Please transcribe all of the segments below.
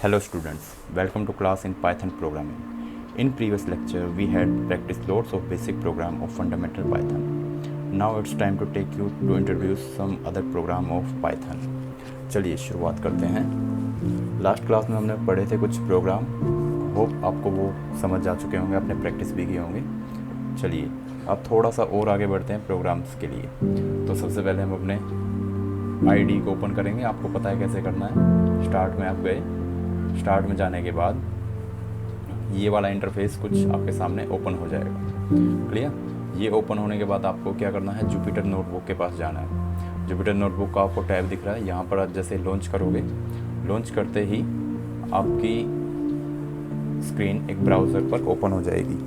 Hello students, welcome to class in Python programming. In previous lecture we had practiced lots of basic program of fundamental Python. Now it's time to take you to introduce some other program of Python. चलिए शुरुआत करते हैं। Last class में हमने पढ़े थे कुछ programme, hope आपको वो समझ आ चुके होंगे, आपने प्रैक्टिस भी किए होंगे। चलिए अब थोड़ा सा और आगे बढ़ते हैं प्रोग्राम्स के लिए। तो सबसे पहले हम अपने आईडी को ओपन करेंगे। आपको पता है कैसे करना है। स्टार्ट में आप गए, स्टार्ट में जाने के बाद ये वाला इंटरफेस कुछ आपके सामने ओपन हो जाएगा। क्लियर। ये ओपन होने के बाद आपको क्या करना है, जुपिटर नोटबुक के पास जाना है। जुपिटर नोटबुक का आपको टैब दिख रहा है, यहाँ पर आप जैसे लॉन्च करोगे, लॉन्च करते ही आपकी स्क्रीन एक ब्राउज़र पर ओपन हो जाएगी।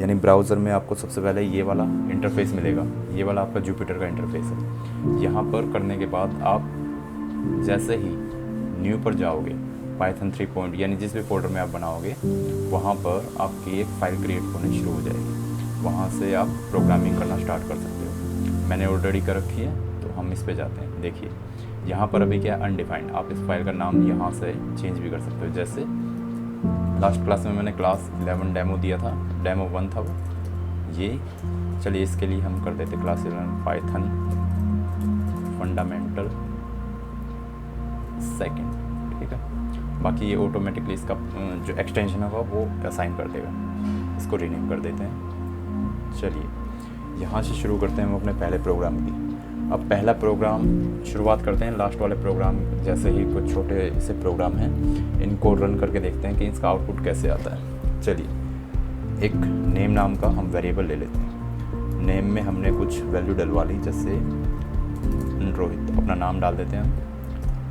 यानी ब्राउज़र में आपको सबसे पहले ये वाला इंटरफेस मिलेगा। ये वाला आपका जुपिटर का इंटरफेस है। यहाँ पर करने के बाद आप जैसे ही न्यू पर जाओगे, पाइथन 3 यानी जिस भी फोल्डर में आप बनाओगे वहाँ पर आपकी एक फ़ाइल क्रिएट होनी शुरू हो जाएगी। वहाँ से आप प्रोग्रामिंग करना स्टार्ट कर सकते हो। मैंने ऑलरेडी कर रखी है, तो हम इस पे जाते हैं। देखिए यहाँ पर अभी क्या है, अनडिफाइंड। आप इस फाइल का नाम यहाँ से चेंज भी कर सकते हो। जैसे लास्ट क्लास में मैंने क्लास 11 डेमो दिया था, डेमो 1 था वो। ये चलिए इसके लिए हम कर देते क्लास 11 पाइथन फंडामेंटल सेकेंड, ठीक है। बाकी ये ऑटोमेटिकली इसका जो एक्सटेंशन होगा वो असाइन कर देगा। इसको रीनेम कर देते हैं। चलिए यहाँ से शुरू करते हैं हम अपने पहले प्रोग्राम की। अब पहला प्रोग्राम शुरुआत करते हैं लास्ट वाले प्रोग्राम जैसे ही। कुछ छोटे से प्रोग्राम हैं, इनको रन करके देखते हैं कि इसका आउटपुट कैसे आता है। चलिए एक नेम नाम का हम वेरिएबल ले लेते हैं। नेम में हमने कुछ वैल्यू डलवा ली, जैसे रोहित, अपना नाम डाल देते हैं।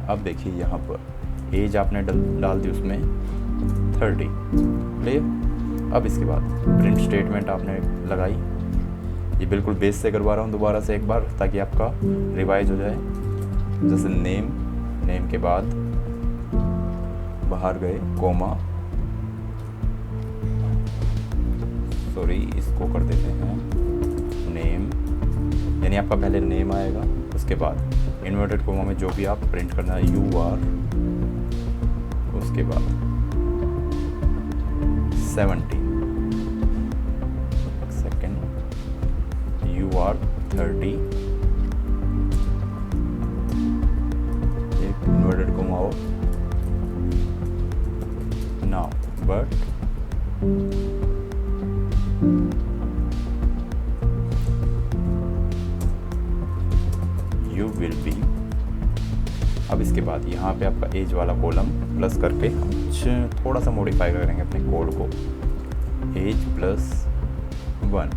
अब देखिए यहाँ पर एज आपने डाल दी उसमें 30। क्लियर। अब इसके बाद प्रिंट स्टेटमेंट आपने लगाई। ये बिल्कुल बेस से करवा रहा हूँ दोबारा से एक बार, ताकि आपका रिवाइज हो जाए। जैसे नेम के बाद बाहर गए कोमा, सॉरी इसको कर देते हैं नेम, यानी आपका पहले नेम आएगा, उसके बाद इन्वर्टेड कोमा में जो भी आप प्रिंट करना है UR, उसके बाद 70 सेकेंड, UR 30, एक इन्वर्टेड कोमा हो now, but you will be. अब इसके बाद यहाँ पे आपका एज वाला कॉलम प्लस करके हम थोड़ा सा मॉडिफाई करेंगे अपने कोड को। एज +1,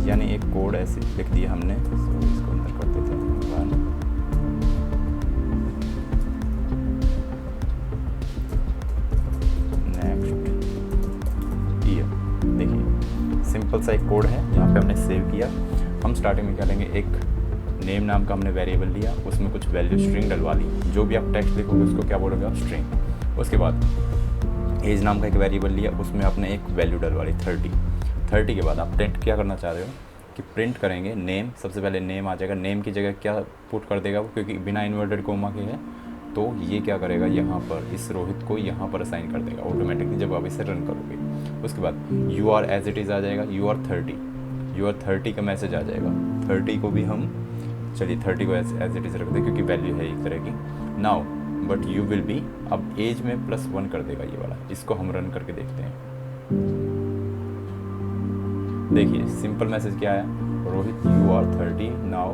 यानी एक कोड ऐसे लिख दिया हमने, इसको अंदर कर देते हैं 1। Next year. देखिए सिंपल सा एक कोड है, यहाँ पे हमने सेव किया। हम स्टार्टिंग में क्या लेंगे, एक नेम नाम का हमने वेरिएबल लिया, उसमें कुछ वैल्यू स्ट्रिंग डलवा ली। जो भी आप टेक्स्ट लिखोगे उसको क्या बोलोगे, स्ट्रिंग। उसके बाद एज नाम का एक वेरिएबल लिया, उसमें आपने एक वैल्यू डलवा ली 30 के बाद आप प्रिंट क्या करना चाह रहे हो कि प्रिंट करेंगे नेम। सबसे पहले नेम आ जाएगा। नेम की जगह क्या पुट कर देगा वो, क्योंकि बिना इन्वर्टेड कोमा के है, तो ये क्या करेगा, यहाँ पर इस रोहित को यहाँ पर असाइन कर देगा ऑटोमेटिकली जब आप इसे रन करोगे। उसके बाद UR एज इट इज़ आ जाएगा, UR 30 का मैसेज आ जाएगा। 30 को भी हम, चलिए 30 को एज इट इज़ रख दें क्योंकि वैल्यू है एक तरह की। Now but you will be, अब एज में +1 कर देगा ये वाला। इसको हम रन करके देखते हैं। देखिए सिंपल मैसेज क्या आया, Rohit UR 30 now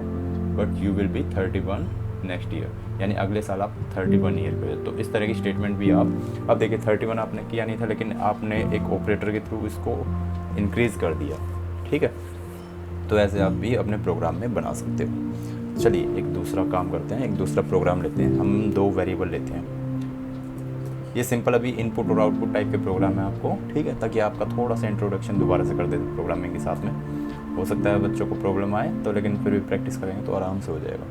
but you will be 31 next year, यानी अगले साल आप 31 ईयर पे। तो इस तरह की स्टेटमेंट भी आप, अब देखिए 31 आपने किया नहीं था, लेकिन आपने एक ऑपरेटर के थ्रू इसको इंक्रीज़ कर दिया, ठीक है। तो ऐसे आप भी अपने प्रोग्राम में बना सकते हो। चलिए एक दूसरा काम करते हैं, एक दूसरा प्रोग्राम लेते हैं। हम 2 वेरिएबल लेते हैं। ये सिंपल अभी इनपुट और आउटपुट टाइप के प्रोग्राम है आपको, ठीक है, ताकि आपका थोड़ा सा इंट्रोडक्शन दोबारा से कर देते प्रोग्रामिंग के साथ में। हो सकता है बच्चों को प्रॉब्लम आए तो, लेकिन फिर भी प्रैक्टिस करेंगे तो आराम से हो जाएगा।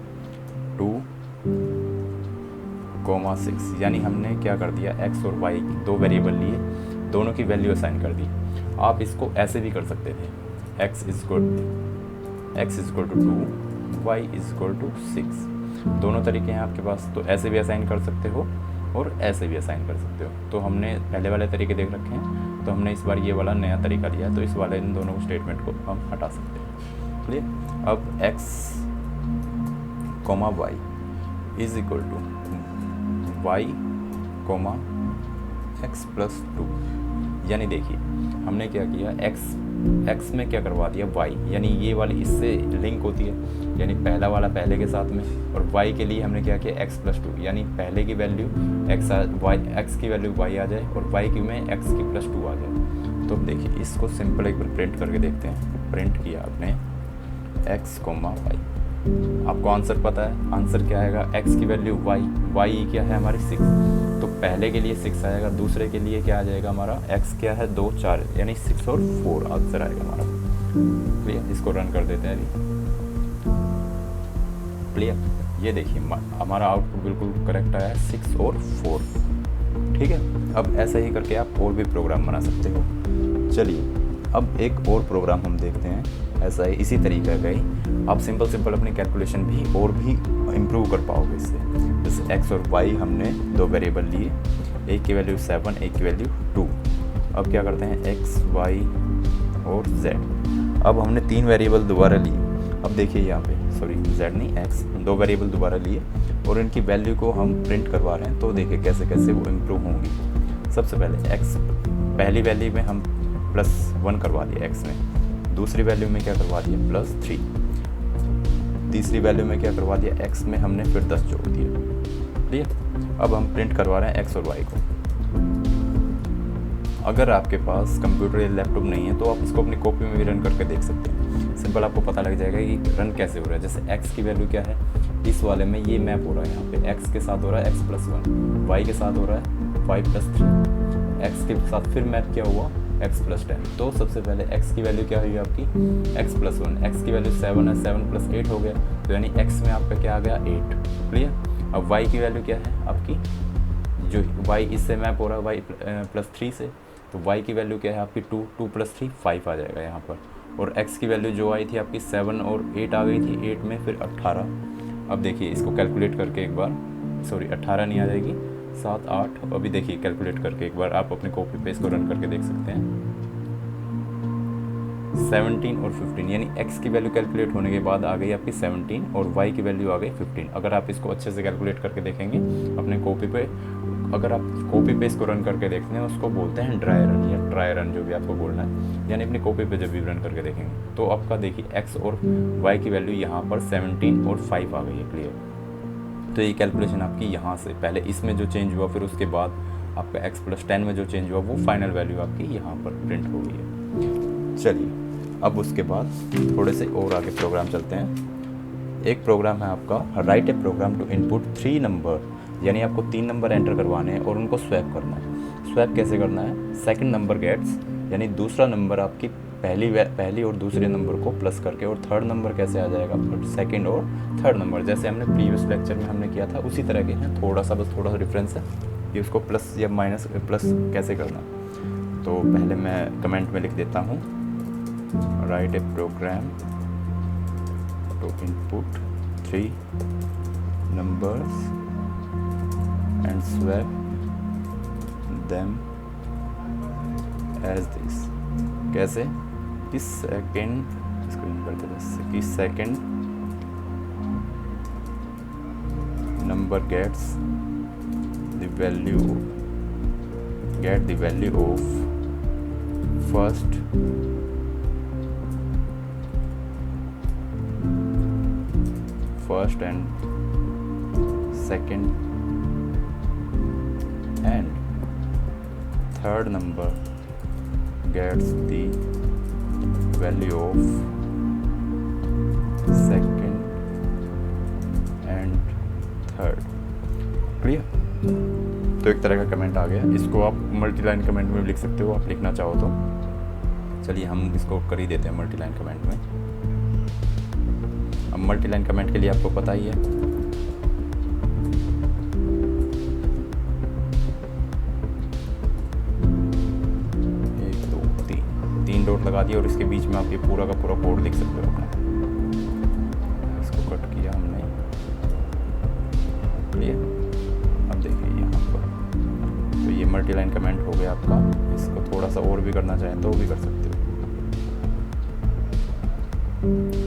2,6, यानी हमने क्या कर दिया, x और y 2 वेरिएबल लिए, दोनों की वैल्यू असाइन कर दी। आप इसको ऐसे भी कर सकते थे, x = 2, y = 6। दोनों तरीके हैं आपके पास, तो ऐसे भी असाइन कर सकते हो और ऐसे भी असाइन कर सकते हो। तो हमने पहले वाले तरीके देख रखे हैं, तो हमने इस बार ये वाला नया तरीका लिया, तो इस वाले इन दोनों स्टेटमेंट को हम हटा सकते हैं। क्लियर। अब x, y is equal to y, x plus 2, यानी देखिए हमने क्या किया, x में क्या करवा दिया y, यानी ये वाली इससे लिंक होती है, यानी पहला वाला पहले के साथ में, और y के लिए हमने क्या किया x प्लस 2, यानी पहले की वैल्यू x की वैल्यू y आ जाए और y की में x की प्लस 2 आ जाए। तो देखिए इसको सिंपल एक बार प्रिंट करके देखते हैं। प्रिंट किया आपने x, y, आपको आंसर पता है, आंसर क्या आएगा, x की वैल्यू y क्या है हमारी 6, तो पहले के लिए 6 आएगा, दूसरे के लिए क्या आ जाएगा हमारा x क्या है 2, 4, यानी 6 और 4 आंसर आएगा हमारा। क्लियर। इसको रन कर देते हैं अभी। क्लियर। ये देखिए हमारा आउटपुट बिल्कुल करेक्ट आया है, 6 और 4। ठीक है। अब ऐसा ही करके आप और भी प्रोग्राम बना सकते हो। चलिए अब एक और प्रोग्राम हम देखते हैं, ऐसा ही इसी तरीके का ही आप सिंपल अपनी कैलकुलेशन भी और भी इम्प्रूव कर पाओगे इससे। जैसे x और y हमने दो वेरिएबल लिए, एक की वैल्यू 7, एक की वैल्यू 2। अब क्या करते हैं x, y और z। अब हमने 3 वेरिएबल दोबारा लिए। अब देखिए यहाँ पे z नहीं x, 2 वेरिएबल दोबारा लिए और इनकी वैल्यू को हम प्रिंट करवा रहे हैं। तो देखिए कैसे कैसे वो इम्प्रूव होंगी। सबसे पहले x पहली वैल्यू में हम +1 करवा दिया x में, दूसरी वैल्यू में क्या करवा दिया +3, तीसरी वैल्यू में क्या करवा दिया x में हमने फिर 10 जोड़ दिए। ठीक है। अब हम प्रिंट करवा रहे हैं x और y को। अगर आपके पास कंप्यूटर या लैपटॉप नहीं है तो आप इसको अपनी कॉपी में भी रन करके देख सकते हैं। सिंपल आपको पता लग जाएगा कि रन कैसे हो रहा है। जैसे x की वैल्यू क्या है, इस वाले में ये मैप हो रहा है, यहाँ पे x के साथ हो रहा है x + 1, y के साथ हो रहा है y + 3, x के साथ फिर मैप क्या हुआ x + 10। तो सबसे पहले x की वैल्यू क्या हुई आपकी x + 1, x की वैल्यू 7 है, 7 + 8 हो गया, तो यानी x में आपका क्या आ गया 8। क्लियर। अब y की वैल्यू क्या है आपकी, जो y इससे मैप हो रहा है y + 3 से, तो y की वैल्यू क्या है आपकी 2, 2 + 3 5 आ जाएगा यहाँ पर। और x की वैल्यू जो आई थी आपकी 7 और 8 आ गई थी, 8 में फिर 18। अब देखिए इसको कैलकुलेट करके एक बार, 18 नहीं आ जाएगी, 7, 8। अभी देखिए कैलकुलेट करके एक बार आप अपने कॉपी पे इसको रन करके देख सकते हैं। 17 और 15, यानी x की वैल्यू कैलकुलेट होने के बाद आ गई आपकी 17 और y की वैल्यू आ गई 15। अगर आप इसको अच्छे से कैलकुलेट करके देखेंगे अपने कॉपी पे, अगर आप कॉपी पे इसको रन करके देखते हैं, उसको बोलते हैं ड्राई रन या ट्राई रन, जो भी आपको बोलना है, यानी अपनी कॉपी पे जब भी रन करके देखेंगे तो आपका देखिए x और y की वैल्यू यहाँ पर 17 और 5 आ गई है। क्लियर। तो ये कैलकुलेशन आपकी यहाँ से पहले इसमें जो चेंज हुआ, फिर उसके बाद आपका x + 10 में जो चेंज हुआ, वो फाइनल वैल्यू आपकी यहाँ पर प्रिंट हो गई है। चलिए अब उसके बाद थोड़े से और आगे प्रोग्राम चलते हैं। एक प्रोग्राम है आपका write a program to input 3 number, यानी आपको 3 नंबर एंटर करवाने हैं और उनको स्वैप करना है। स्वैप कैसे करना है, सेकंड नंबर गेट्स, यानी दूसरा नंबर आपकी पहली और दूसरे नंबर को प्लस करके, और थर्ड नंबर कैसे आ जाएगा सेकंड और थर्ड नंबर, जैसे हमने प्रीवियस लेक्चर में हमने किया था उसी तरह के हैं, थोड़ा सा डिफरेंस है कि उसको प्लस या माइनस प्लस कैसे करना। तो पहले मैं कमेंट में लिख देता हूँ, write a program to input 3 numbers and swap them as this। कैसे कि सेकेंड, इसको इन करते हैं कि second number gets the value of first and second and third number gets the value of second and third। Clear. तो एक तरह का कमेंट आ गया, इसको आप मल्टीलाइन कमेंट में लिख सकते हो, आप लिखना चाहो तो। चलिए हम इसको कर ही देते हैं मल्टीलाइन कमेंट में। अब मल्टीलाइन कमेंट के लिए आपको पता ही है, तीन डॉट लगा दिया और इसके बीच में आप ये पूरा का पूरा कोड लिख सकते हो अपना। इसको कट किया हमने, क्लियर। अब देखिए यहाँ पर मल्टी लाइन कमेंट हो गया आपका। इसको थोड़ा सा और भी करना चाहें तो भी कर सकते हो,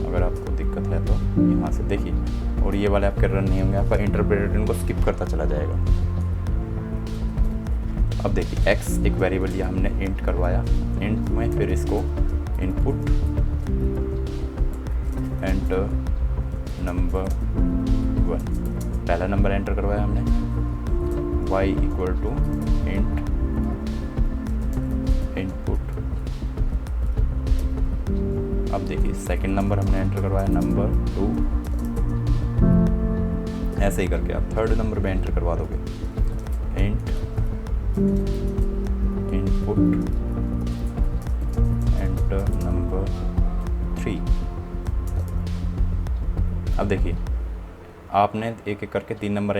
अगर आपको दिक्कत है तो यहाँ से देखिए। और ये वाले आपके रन नहीं होंगे, आपका इंटरप्रेटर इनको स्किप करता चला जाएगा। अब देखिए x एक वेरिएबल लिया हमने, इंट करवाया, इंट में फिर इसको इनपुट एंटर नंबर 1, पहला नंबर एंटर करवाया हमने, y equal to int input. अब देखिए सेकंड नंबर हमने एंटर करवाया, नंबर 2, ऐसे ही करके आप थर्ड नंबर पे एंटर करवा दोगे, इंट इनपुट एंटर नंबर 3। अब देखिए आपने एक एक करके 3 नंबर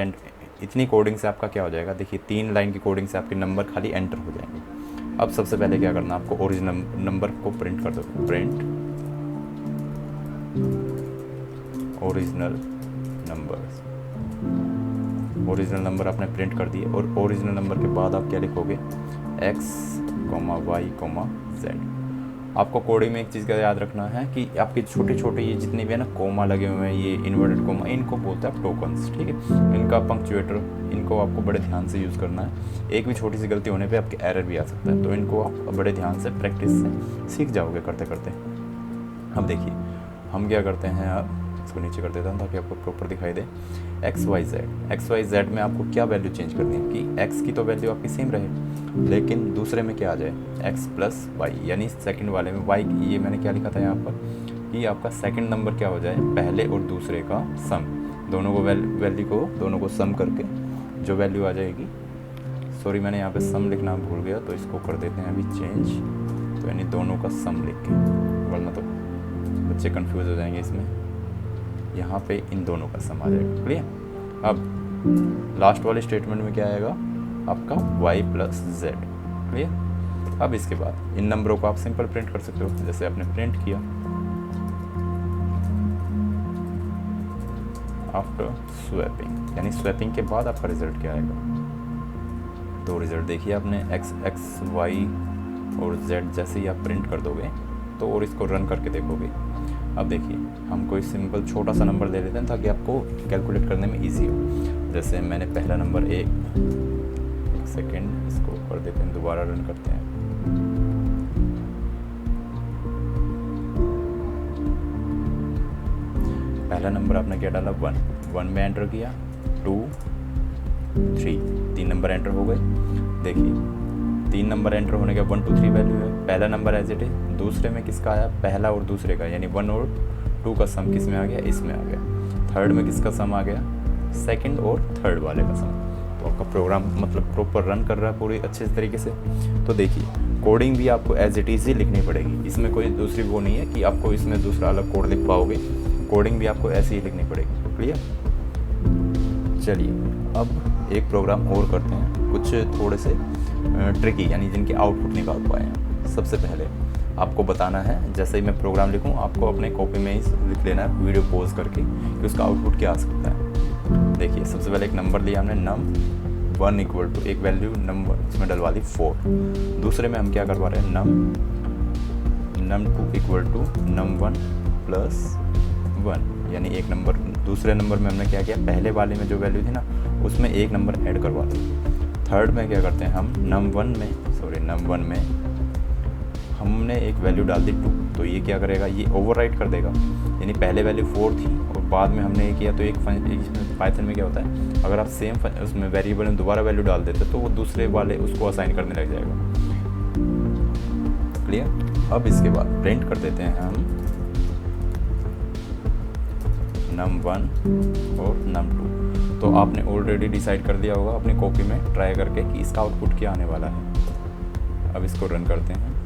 इतनी कोडिंग से आपका क्या हो जाएगा, देखिए 3 लाइन की कोडिंग से आपके नंबर खाली एंटर हो जाएंगे। अब सबसे पहले क्या करना, आपको ओरिजिनल नंबर को प्रिंट कर दो, print original numbers. Original number आपने प्रिंट कर दिए, और ओरिजिनल नंबर के बाद आप क्या लिखोगे, x, y, z। आपको कोडिंग में एक चीज़ का याद रखना है कि आपके छोटे छोटे ये जितने भी है ना कोमा लगे हुए हैं, ये इन्वर्टेड कोमा, इनको बोलते हैं टोकन्स, ठीक है। इनका पंक्चुएटर, इनको आपको बड़े ध्यान से यूज़ करना है। एक भी छोटी सी गलती होने पे आपके एरर भी आ सकता है, तो इनको आप बड़े ध्यान से प्रैक्टिस से सीख जाओगे करते करते। अब देखिए हम क्या करते हैं, अब इसको नीचे कर देता हूँ ताकि आपको प्रॉपर दिखाई दे। एक्स वाई जेड में आपको क्या वैल्यू चेंज करनी है कि एक्स की तो वैल्यू आपकी सेम रहे, लेकिन दूसरे में क्या आ जाए, एक्स प्लस वाई, यानी सेकंड वाले में वाई, ये मैंने क्या लिखा था यहाँ पर कि आपका सेकंड नंबर क्या हो जाए, पहले और दूसरे का सम, दोनों को वैल्यू को दोनों को सम करके जो वैल्यू आ जाएगी, सॉरी मैंने यहाँ पे सम लिखना भूल गया, तो इसको कर देते हैं अभी चेंज, तो यानी दोनों का सम लिख के, वरना तो बच्चे कंफ्यूज हो जाएंगे इसमें। यहाँ पे इन दोनों का सम आ जाएगा, क्लियर। अब लास्ट वाले स्टेटमेंट में क्या आएगा आपका y प्लस जेड, क्लियर। अब इसके बाद इन नंबरों को आप सिंपल प्रिंट कर सकते हो, जैसे आपने प्रिंट किया आफ्टर स्वैपिंग, यानी स्वैपिंग के बाद आपका रिजल्ट क्या आएगा। तो रिजल्ट देखिए आपने x y और z जैसे ही आप प्रिंट कर दोगे तो, और इसको रन करके देखोगे। अब देखिए हम कोई सिंपल छोटा सा नंबर ले लेते हैं ताकि आपको कैलकुलेट करने में इजी हो। जैसे मैंने पहला नंबर एक सेकेंड इसको कर देते हैं, दोबारा रन करते हैं। पहला नंबर आपने क्या डाला, 1 में एंटर किया, 2 3, 3 नंबर एंटर हो गए। देखिए 3 नंबर एंटर होने का 1 2 3 वैल्यू है, पहला नंबर एज इट इज, दूसरे में किसका आया, पहला और दूसरे का, यानी 1 और 2 का सम किस में आ गया, इसमें आ गया। थर्ड में किसका सम आ गया, सेकंड और थर्ड वाले का सम। तो आपका प्रोग्राम मतलब प्रॉपर रन कर रहा है पूरी अच्छे तरीके से। तो देखिए कोडिंग भी आपको एज इट इज़ ही लिखनी पड़ेगी, इसमें कोई दूसरी वो नहीं है कि आपको इसमें दूसरा अलग कोड लिख पाओगे, कोडिंग भी आपको ऐसे ही लिखनी पड़ेगी, क्लियर। चलिए अब एक प्रोग्राम और करते हैं, कुछ थोड़े से ट्रिकी, यानी जिनके आउटपुट निकाल पाए हैं। सबसे पहले आपको बताना है, जैसे ही मैं प्रोग्राम लिखूं आपको अपने कॉपी में ही लिख लेना है वीडियो पॉज करके कि उसका आउटपुट क्या आ सकता है। देखिए सबसे पहले एक नंबर लिया हमने, num1 इक्वल टू एक वैल्यू नंबर उसमें डलवा दी 4। दूसरे में हम क्या करवा रहे हैं, num2 equal to num1 plus 1, यानी एक नंबर, दूसरे नंबर में हमने क्या किया, पहले वाले में जो वैल्यू थी ना उसमें एक नंबर ऐड करवा दी। थर्ड में क्या करते हैं हम, num1 में हमने एक वैल्यू डाल दी 2, तो ये क्या करेगा, ये ओवरराइट कर देगा, यानी पहले वैल्यू 4 थी और बाद में हमने ये किया, तो एक पाइथन में क्या होता है, अगर आप सेम उसमें वेरिएबल में दोबारा वैल्यू डाल देते तो वो दूसरे वाले उसको असाइन करने लग जाएगा, क्लियर। अब इसके बाद प्रिंट कर देते हैं हम num1 और num2। तो आपने ऑलरेडी डिसाइड कर दिया होगा अपनी कॉपी में ट्राई करके कि इसका आउटपुट क्या आने वाला है। अब इसको रन करते हैं,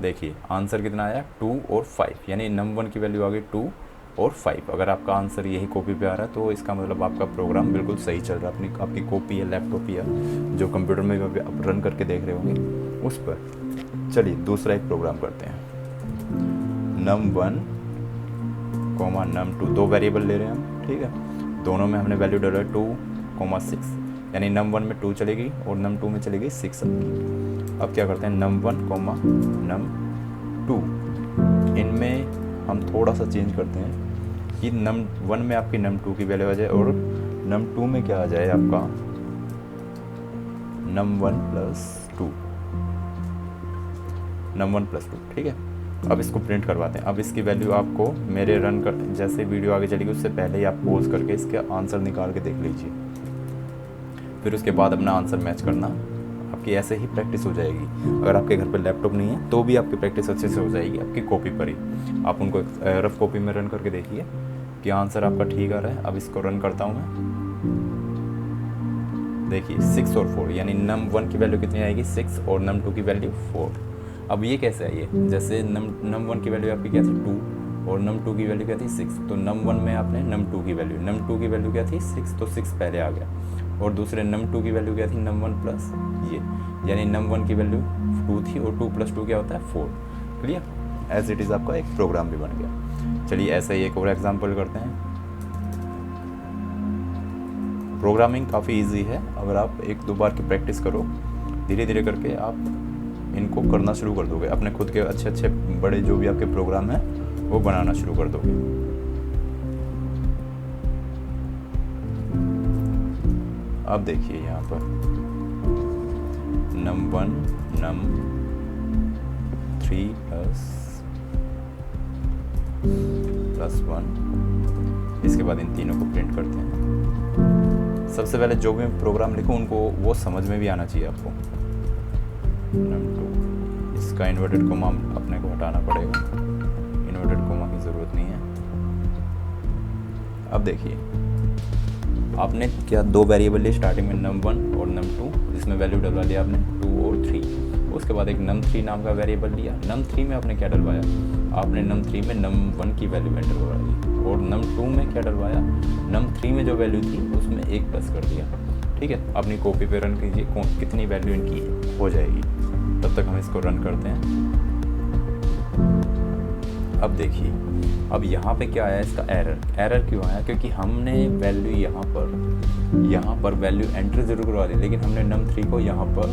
देखिए आंसर कितना आया, 2 और 5, यानी num1 की वैल्यू आ गई 2 और 5। अगर आपका आंसर यही कॉपी पे आ रहा है तो इसका मतलब आपका प्रोग्राम बिल्कुल सही चल रहा है, आपकी कॉपी या लैपटॉप या जो कंप्यूटर में आप रन करके देख रहे होंगे उस पर। चलिए दूसरा एक प्रोग्राम करते हैं, num1 num2, 2 वेरिएबल ले रहे हैं हम, ठीक है। दोनों में हमने वैल्यू डाला 2, 6, यानी num1 में 2 चलेगी और num2 में चलेगी 6 आपकी। अब क्या करते हैं, num1, num2, इनमें हम थोड़ा सा चेंज करते हैं कि num1 में आपकी num2 की वैल्यू आ जाए और num2 में क्या आ जाए आपका num1 + 2, ठीक है। अब इसको प्रिंट करवाते हैं। अब इसकी वैल्यू आपको मेरे रन कर जैसे वीडियो आगे चलेगी उससे पहले ही आप पॉज करके इसके आंसर निकाल के देख लीजिए, फिर उसके बाद अपना आंसर मैच करना। आपकी ऐसे ही प्रैक्टिस हो जाएगी। अगर आपके घर पर लैपटॉप नहीं है तो भी आपकी प्रैक्टिस अच्छे से हो जाएगी आपकी कॉपी पर ही। आप उनको रफ कॉपी में रन करके देखिए कि आंसर आपका ठीक आ रहा है। अब इसको रन करता हूँ मैं, देखिए 6 और 4, यानी num1 की वैल्यू कितनी आएगी 6 और num2 की वैल्यू 4। अब ये कैसे आई है, जैसे num1 की वैल्यू आपकी क्या थी 2 और num2 की वैल्यू क्या थी 6, तो num1 में आपने num2 की वैल्यू क्या थी 6, तो 6 पहले आ गया। और दूसरे num2 की वैल्यू क्या थी num1 प्लस ये, यानी num1 की वैल्यू 2 थी और 2 + 2 क्या होता है 4। क्लियर, एज इट इज़ आपका एक प्रोग्राम भी बन गया। चलिए ऐसा ही एक और एग्जाम्पल करते हैं। प्रोग्रामिंग काफ़ी इजी है, अगर आप 1-2 बार की प्रैक्टिस करो, धीरे धीरे करके आप इनको करना शुरू कर दोगे। अपने खुद के अच्छे अच्छे बड़े जो भी आपके प्रोग्राम हैं वो बनाना शुरू कर दोगे। अब देखिए यहाँ पर num1 num3 + 1, इसके बाद इन तीनों को प्रिंट करते हैं। सबसे पहले जो भी मैं प्रोग्राम लिखूँ उनको वो समझ में भी आना चाहिए आपको। num2, इसका इन्वर्टेड कोमा अपने को हटाना पड़ेगा, इन्वर्टेड कोमा की ज़रूरत नहीं है। अब देखिए आपने क्या 2 वेरिएबल लिए स्टार्टिंग में num1 और num2, जिसमें वैल्यू डलवा लिया आपने 2 और 3। उसके बाद एक num3 नाम का वेरिएबल लिया। num3 में आपने क्या डलवाया, आपने num3 में num1 की वैल्यू एंटर करवा दी और num2 में क्या डलवाया, num3 में जो वैल्यू थी उसमें 1 प्लस कर दिया। ठीक है, अपनी कॉपी पे रन कीजिए कितनी वैल्यू इनकी हो जाएगी। तब तक हम इसको रन करते हैं। अब देखिए, अब यहाँ पे क्या आया, इसका एरर क्यों आया, क्योंकि हमने वैल्यू यहाँ पर वैल्यू एंटर ज़रूर करवा दी, लेकिन हमने num3 को यहाँ पर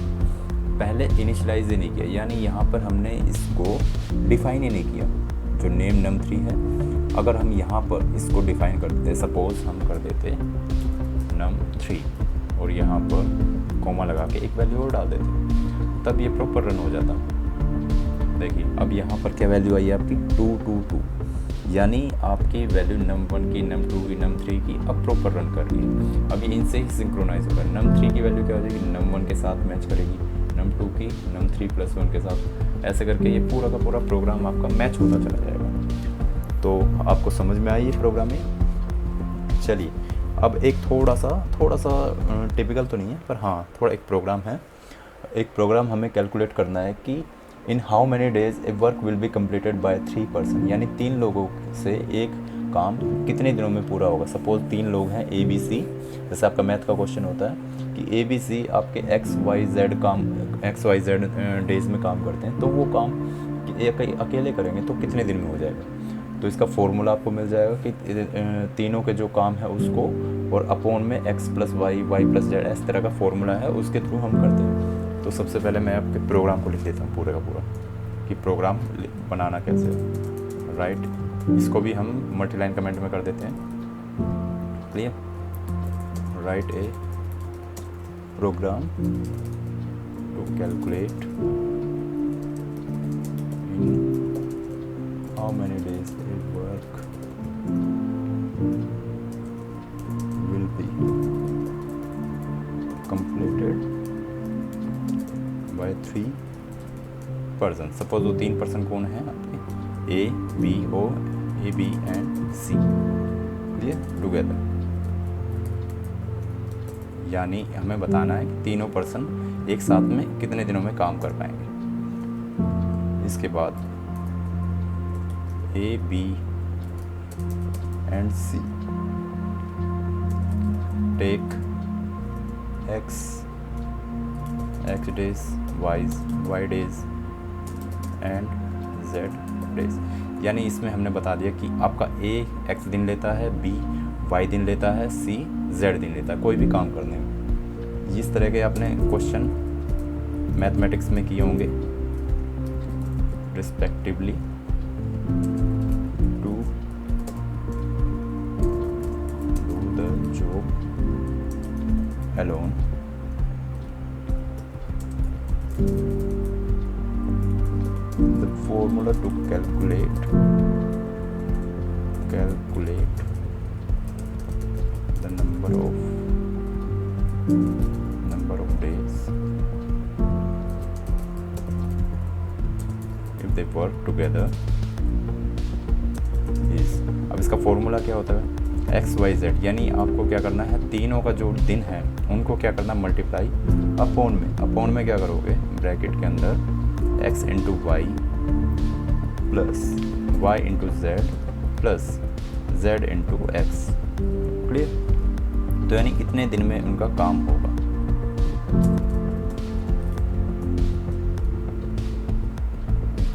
पहले इनिशलाइज ही नहीं किया, यानी यहाँ पर हमने इसको डिफ़ाइन ही नहीं किया। जो नेम num3 है, अगर हम यहाँ पर इसको डिफ़ाइन कर देते, सपोज हम कर देते num3 और यहाँ पर कॉमा लगा के एक वैल्यू और डाल देते, तब ये प्रॉपर रन हो जाता। देखिए अब यहाँ पर क्या वैल्यू आई है आपकी 2 2 2, यानी आपकी वैल्यू num1 की, num2 की, num3 की अब प्रॉपर रन कर रही है। अभी इनसे ही सिंक्रोनाइज होगा। num3 की वैल्यू क्या हो जाएगी, num1 के साथ मैच करेगी, num2 की num3 + 1 के साथ, ऐसे करके ये पूरा का पूरा प्रोग्राम आपका मैच होता चला जाएगा। तो आपको समझ में आई ये प्रोग्रामिंग। चलिए अब एक थोड़ा सा टिपिकल तो नहीं है, पर हाँ थोड़ा एक प्रोग्राम है। एक प्रोग्राम हमें कैलकुलेट करना है कि इन how many days a work will be completed by 3 person, यानी 3 लोगों से एक काम कितने दिनों में पूरा होगा। सपोज 3 लोग हैं ABC, जैसे आपका मैथ का क्वेश्चन होता है कि ABC आपके XYZ डेज में काम करते हैं, तो वो काम अकेले करेंगे तो कितने दिन में हो जाएगा। तो इसका फॉर्मूला आपको मिल जाएगा कि तीनों के जो काम है उसको और अपॉन में X + Y, Y + Z, इस तरह का फॉर्मूला है, उसके थ्रू हम करते हैं। तो सबसे पहले मैं आपके प्रोग्राम को लिख देता हूँ पूरे का पूरा कि प्रोग्राम बनाना कैसे है। राइट, इसको भी हम मल्टीलाइन कमेंट में कर देते हैं। Clear, write a program to calculate in how many days a work will be completed by 3 person. Suppose वो 3 पर्सन कौन है आपके, A B and C, clear, together. यानी हमें बताना है कि तीनों पर्सन एक साथ में कितने दिनों में काम कर पाएंगे। इसके बाद A B and C take X days, Y days and Z days। यानी इसमें हमने बता दिया कि आपका A X दिन लेता है, B Y दिन लेता है, C Z दिन लेता है कोई भी काम करने में। इस तरह के आपने क्वेश्चन मैथमेटिक्स में किए होंगे, respectively to do the job alone, the formula to calculate the number of days if they work together is, अब इसका फॉर्मूला क्या होता है, XYZ, यानी आपको क्या करना है, तीनों का जो दिन है उनको क्या करना, मल्टीप्लाई अपॉन में क्या करोगे, ब्रैकेट के अंदर x into Y plus y into Z plus z into X. Clear? तो यानी इतने दिन में उनका काम होगा।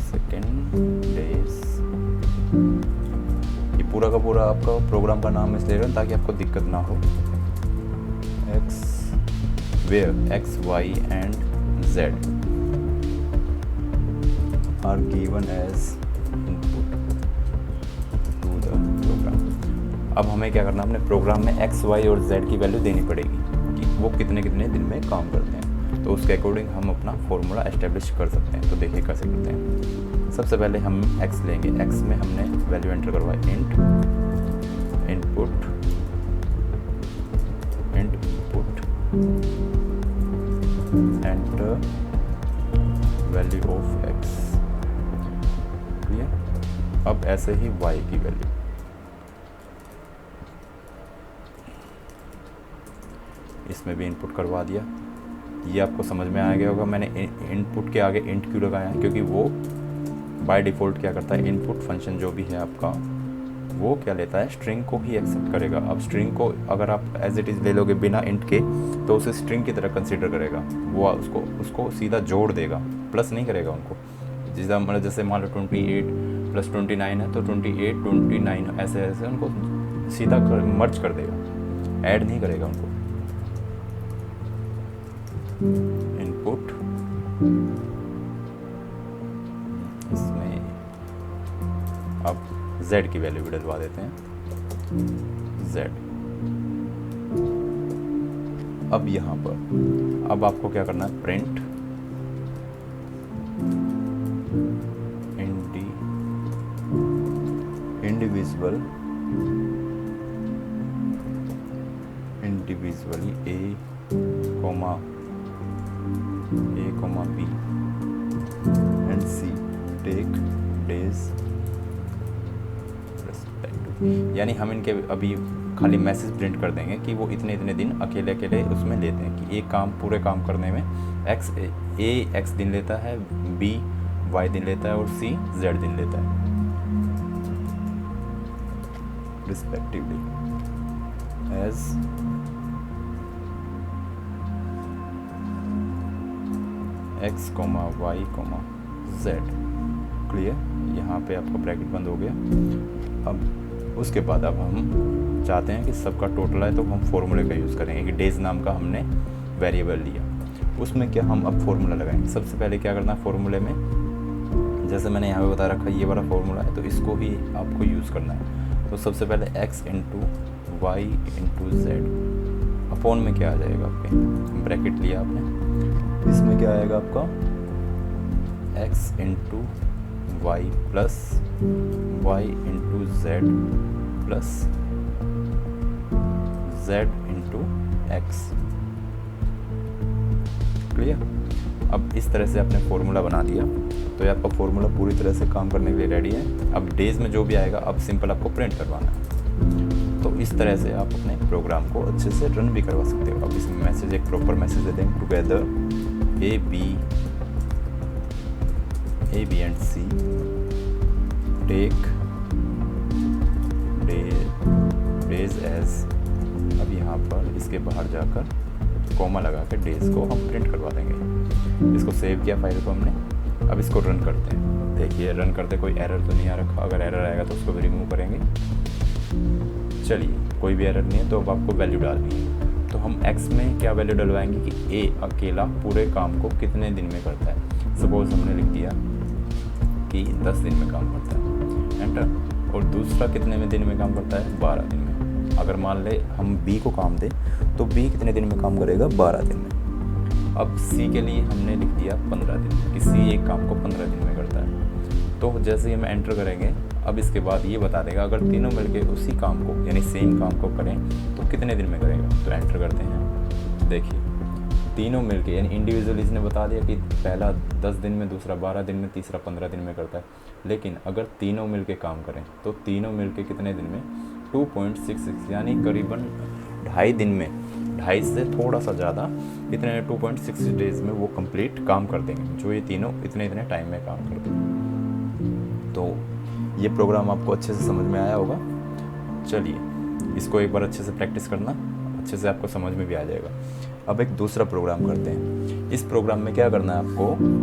सेकेंड डेज, ये पूरा का पूरा आपका प्रोग्राम का नाम इसलिए रहा ताकि आपको दिक्कत ना हो। where x, y and z are given as input to the program। अब हमें क्या करना है, अपने प्रोग्राम में x, y और z की वैल्यू देनी पड़ेगी कि वो कितने कितने दिन में काम करते हैं। तो उसके अकॉर्डिंग हम अपना फॉर्मूला एस्टेब्लिश कर सकते हैं। तो देखिए कैसे करते हैं। सबसे पहले हम x लेंगे, x में हमने वैल्यू एंटर करवाई int input enter value of x। Clear? अब ऐसे ही y की वैल्यू, इसमें भी इनपुट करवा दिया। ये आपको समझ में आ गया होगा मैंने इनपुट के आगे इंट क्यों लगाया है, क्योंकि वो बाय डिफ़ॉल्ट क्या करता है, इनपुट फंक्शन जो भी है आपका वो क्या लेता है, स्ट्रिंग को ही एक्सेप्ट करेगा। अब स्ट्रिंग को अगर आप एज इट इज़ ले लोगे बिना इंट के तो उसे स्ट्रिंग की तरह कंसीडर करेगा, वो उसको सीधा जोड़ देगा, प्लस नहीं करेगा उनको। मतलब जैसे मान लो 28 + 29 है तो 28 29 ऐसे ऐसे उनको सीधा मर्ज कर देगा, ऐड नहीं करेगा उनको। इनपुट इसमें अब z की वैल्यू भी डलवा देते हैं, z। अब यहाँ पर अब आपको क्या करना है, print individually a, b and c take days respectively। यानी हम इनके अभी खाली मैसेज प्रिंट कर देंगे कि वो इतने इतने दिन अकेले अकेले उसमें लेते हैं कि एक काम पूरे काम करने में a x दिन लेता है, b y दिन लेता है और c z दिन लेता है respectively as x, y, z। Clear? यहाँ पे आपका ब्रैकेट बंद हो गया। अब उसके बाद अब हम चाहते हैं कि सबका टोटल है तो हम फॉर्मूले का यूज़ करेंगे कि डेज नाम का हमने वेरिएबल लिया, उसमें क्या हम अब फॉर्मूला लगाएंगे। सबसे पहले क्या करना है, फॉर्मूले में जैसे मैंने यहाँ पे बता रखा है ये वाला फॉर्मूला है तो इसको ही आपको यूज़ करना है। तो सबसे पहले x into Y into Z upon में क्या आ जाएगा, आपके ब्रैकेट लिया आपने, इसमें क्या आएगा आपका x into Y plus Y into Z plus Z into X. Clear? अब इस तरह से आपने फॉर्मूला बना दिया तो ये आपका फॉर्मूला पूरी तरह से काम करने के लिए रेडी है। अब डेज में जो भी आएगा अब सिंपल आपको प्रिंट करवाना है। तो इस तरह से आप अपने प्रोग्राम को अच्छे से रन भी करवा सकते हो। अब इसमें मैसेज एक प्रॉपर मैसेज दे देंगे, together A B and C take days as. अब यहाँ पर इसके बाहर जाकर कॉमा लगा के डेज को हम प्रिंट करवा देंगे। इसको सेव किया फाइल को हमने, अब इसको रन करते हैं। देखिए रन करते कोई एरर तो नहीं आ रखा, अगर एरर आएगा तो उसको भी रिमूव करेंगे। चलिए कोई भी एरर नहीं है तो अब आपको वैल्यू डालनी है। तो हम x में क्या वैल्यू डलवाएंगे कि a अकेला पूरे काम को कितने दिन में करता है। सपोज हमने लिख दिया कि 10 दिन में काम करता है, एंटर। और दूसरा कितने में दिन में काम करता है, 12 दिन में। अगर मान ले हम b को काम दें तो b कितने दिन में काम करेगा, 12 दिन में। अब c के लिए हमने लिख दिया 15 दिन, कि c एक काम को 15 दिन में करता है। तो जैसे ही हम एंटर करेंगे, अब इसके बाद ये बता देगा अगर तीनों मिलके उसी काम को यानी सेम काम को करें तो कितने दिन में करेगा। तो एंटर करते हैं, देखिए तीनों मिलके यानी इंडिविजुअली इसने बता दिया कि पहला 10 दिन में, दूसरा 12 दिन में, तीसरा 15 दिन में करता है। लेकिन अगर तीनों मिलके काम करें तो तीनों मिलके कितने दिन में, 2.66 यानी करीबन 2.5 दिन में, 2.5 से थोड़ा सा ज़्यादा, इतने 2.6 डेज़ में वो कंप्लीट काम कर देंगे, जो ये तीनों इतने टाइम में काम कर देंगे। तो ये प्रोग्राम आपको अच्छे से समझ में आया होगा। चलिए इसको एक बार अच्छे से प्रैक्टिस करना, अच्छे से आपको समझ में भी आ जाएगा। अब एक दूसरा प्रोग्राम करते हैं। इस प्रोग्राम में क्या करना है,